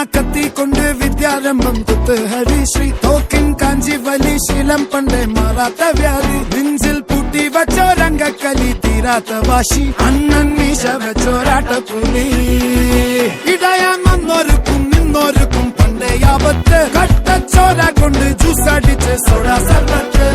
കത്തി കൊണ്ട് വിദ്യാരംഭം കുത്ത് ഹരിശ്രീ തോക്കിൻ കാഞ്ചി വലി ശീലം പണ്ടേ മാറാത്ത വ്യാധി നെഞ്ചിൽ പൂട്ടി വച്ചോരംഗക്കലി തീരാത്ത വാശി അണ്ണൻ മീശ വെച്ചോരാട്ടപ്പുലി ഇടയാൻ വന്നോർക്കും നിന്നോർക്കും പണ്ടേ ആപത്ത് കട്ടച്ചോര കൊണ്ട് ജ്യൂസ് അടിച്ച് സോഡ സർബത്ത്